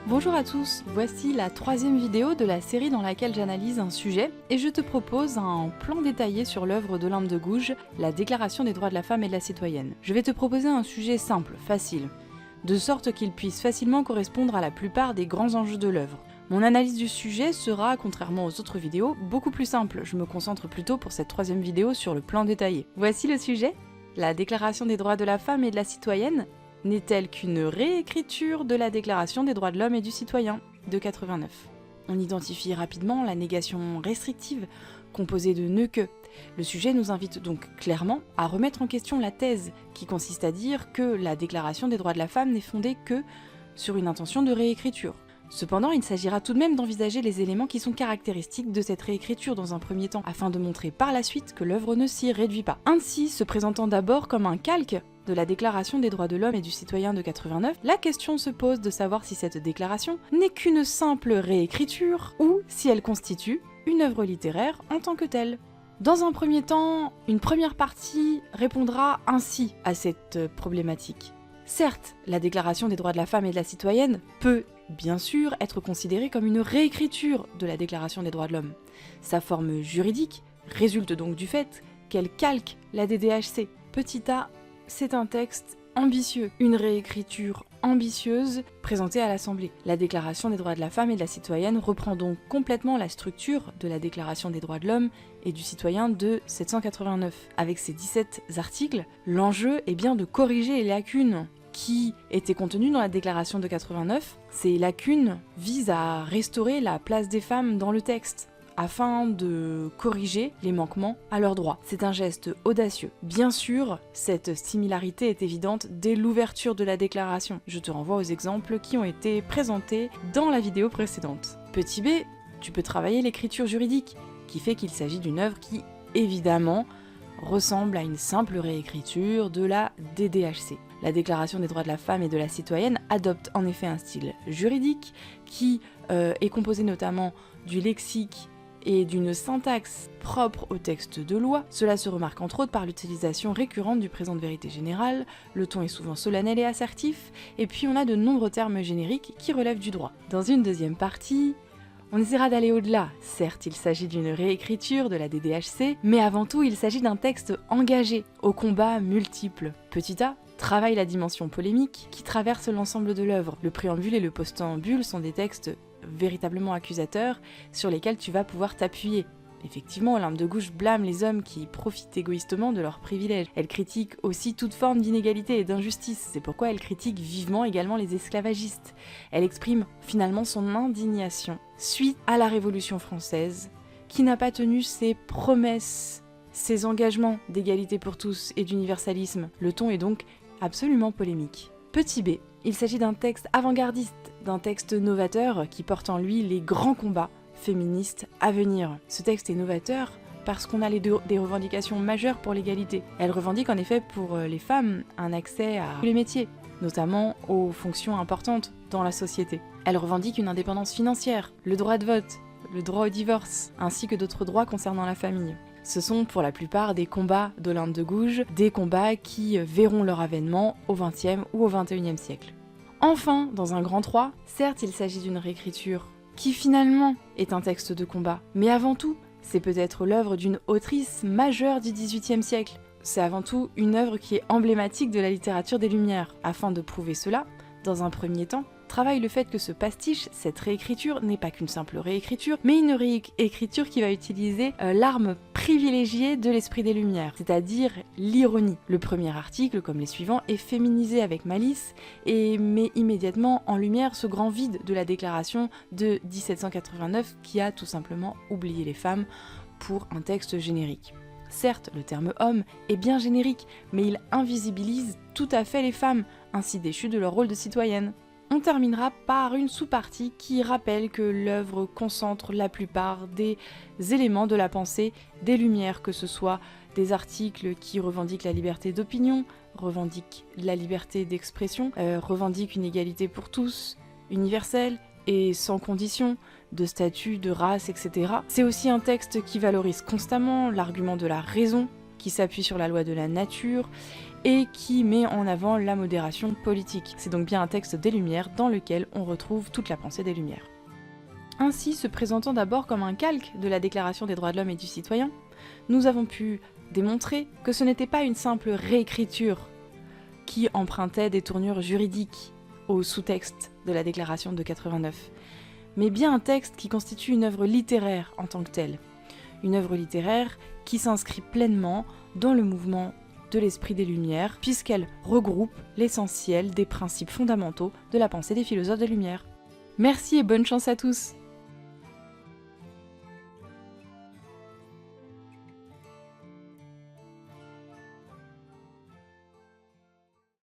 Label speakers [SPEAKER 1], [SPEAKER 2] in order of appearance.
[SPEAKER 1] Bonjour à tous, voici la troisième vidéo de la série dans laquelle j'analyse un sujet et je te propose un plan détaillé sur l'œuvre d'Olympe de Gouges, la Déclaration des droits de la femme et de la citoyenne. Je vais te proposer un sujet simple, facile, de sorte qu'il puisse facilement correspondre à la plupart des grands enjeux de l'œuvre. Mon analyse du sujet sera, contrairement aux autres vidéos, beaucoup plus simple. Je me concentre plutôt pour cette troisième vidéo sur le plan détaillé. Voici le sujet. La Déclaration des droits de la femme et de la citoyenne n'est-elle qu'une réécriture de la Déclaration des droits de l'homme et du citoyen de 89 ? On identifie rapidement la négation restrictive, composée de ne que. Le sujet nous invite donc clairement à remettre en question la thèse qui consiste à dire que la Déclaration des droits de la femme n'est fondée que sur une intention de réécriture. Cependant, il s'agira tout de même d'envisager les éléments qui sont caractéristiques de cette réécriture dans un premier temps, afin de montrer par la suite que l'œuvre ne s'y réduit pas. Ainsi, se présentant d'abord comme un calque de la Déclaration des droits de l'homme et du citoyen de 89, la question se pose de savoir si cette déclaration n'est qu'une simple réécriture ou si elle constitue une œuvre littéraire en tant que telle. Dans un premier temps, une première partie répondra ainsi à cette problématique. Certes, la Déclaration des droits de la femme et de la citoyenne peut, bien sûr, être considérée comme une réécriture de la Déclaration des droits de l'homme. Sa forme juridique résulte donc du fait qu'elle calque la DDHC. Petit a, c'est un texte ambitieux, une réécriture ambitieuse présentée à l'Assemblée. La Déclaration des droits de la femme et de la citoyenne reprend donc complètement la structure de la Déclaration des droits de l'homme et du citoyen de 789. Avec ses 17 articles, l'enjeu est bien de corriger les lacunes qui étaient contenues dans la Déclaration de 89. Ces lacunes visent à restaurer la place des femmes dans le texte, afin de corriger les manquements à leurs droits. C'est un geste audacieux. Bien sûr, cette similarité est évidente dès l'ouverture de la déclaration. Je te renvoie aux exemples qui ont été présentés dans la vidéo précédente. Petit b, tu peux travailler l'écriture juridique, qui fait qu'il s'agit d'une œuvre qui, évidemment, ressemble à une simple réécriture de la DDHC. La Déclaration des droits de la femme et de la citoyenne adopte en effet un style juridique qui est composé notamment du lexique et d'une syntaxe propre au texte de loi. Cela se remarque entre autres par l'utilisation récurrente du présent de vérité générale, le ton est souvent solennel et assertif, et puis on a de nombreux termes génériques qui relèvent du droit. Dans une deuxième partie, on essaiera d'aller au-delà. Certes, il s'agit d'une réécriture de la DDHC, mais avant tout, il s'agit d'un texte engagé, aux combats multiples. Petit a travaille la dimension polémique qui traverse l'ensemble de l'œuvre. Le préambule et le postambule sont des textes véritablement accusateurs sur lesquels tu vas pouvoir t'appuyer. Effectivement, Olympe de Gouges blâme les hommes qui profitent égoïstement de leurs privilèges. Elle critique aussi toute forme d'inégalité et d'injustice, c'est pourquoi elle critique vivement également les esclavagistes. Elle exprime finalement son indignation suite à la Révolution française, qui n'a pas tenu ses promesses, ses engagements d'égalité pour tous et d'universalisme. Le ton est donc absolument polémique. Petit b, il s'agit d'un texte avant-gardiste, d'un texte novateur qui porte en lui les grands combats féministes à venir. Ce texte est novateur parce qu'on a des revendications majeures pour l'égalité. Elle revendique en effet pour les femmes un accès à tous les métiers, notamment aux fonctions importantes dans la société. Elle revendique une indépendance financière, le droit de vote, le droit au divorce, ainsi que d'autres droits concernant la famille. Ce sont pour la plupart des combats d'Olympe de Gouges, des combats qui verront leur avènement au XXe ou au XXIe siècle. Enfin, dans un grand 3, certes il s'agit d'une réécriture qui finalement est un texte de combat, mais avant tout, c'est peut-être l'œuvre d'une autrice majeure du XVIIIe siècle. C'est avant tout une œuvre qui est emblématique de la littérature des Lumières. Afin de prouver cela, dans un premier temps, travaille le fait que ce pastiche, cette réécriture, n'est pas qu'une simple réécriture, mais une réécriture qui va utiliser l'arme privilégiée de l'esprit des Lumières, c'est-à-dire l'ironie. Le premier article, comme les suivants, est féminisé avec malice et met immédiatement en lumière ce grand vide de la déclaration de 1789 qui a tout simplement oublié les femmes pour un texte générique. Certes, le terme homme est bien générique, mais il invisibilise tout à fait les femmes, ainsi déchues de leur rôle de citoyennes. On terminera par une sous-partie qui rappelle que l'œuvre concentre la plupart des éléments de la pensée des Lumières, que ce soit des articles qui revendiquent la liberté d'opinion, revendiquent la liberté d'expression, revendiquent une égalité pour tous, universelle et sans condition, de statut, de race, etc. C'est aussi un texte qui valorise constamment l'argument de la raison, qui s'appuie sur la loi de la nature et qui met en avant la modération politique. C'est donc bien un texte des Lumières dans lequel on retrouve toute la pensée des Lumières. Ainsi, se présentant d'abord comme un calque de la Déclaration des droits de l'homme et du citoyen, nous avons pu démontrer que ce n'était pas une simple réécriture qui empruntait des tournures juridiques au sous-texte de la Déclaration de 89, mais bien un texte qui constitue une œuvre littéraire en tant que telle. Une œuvre littéraire qui s'inscrit pleinement dans le mouvement de l'esprit des Lumières, puisqu'elle regroupe l'essentiel des principes fondamentaux de la pensée des philosophes des Lumières. Merci et bonne chance à tous!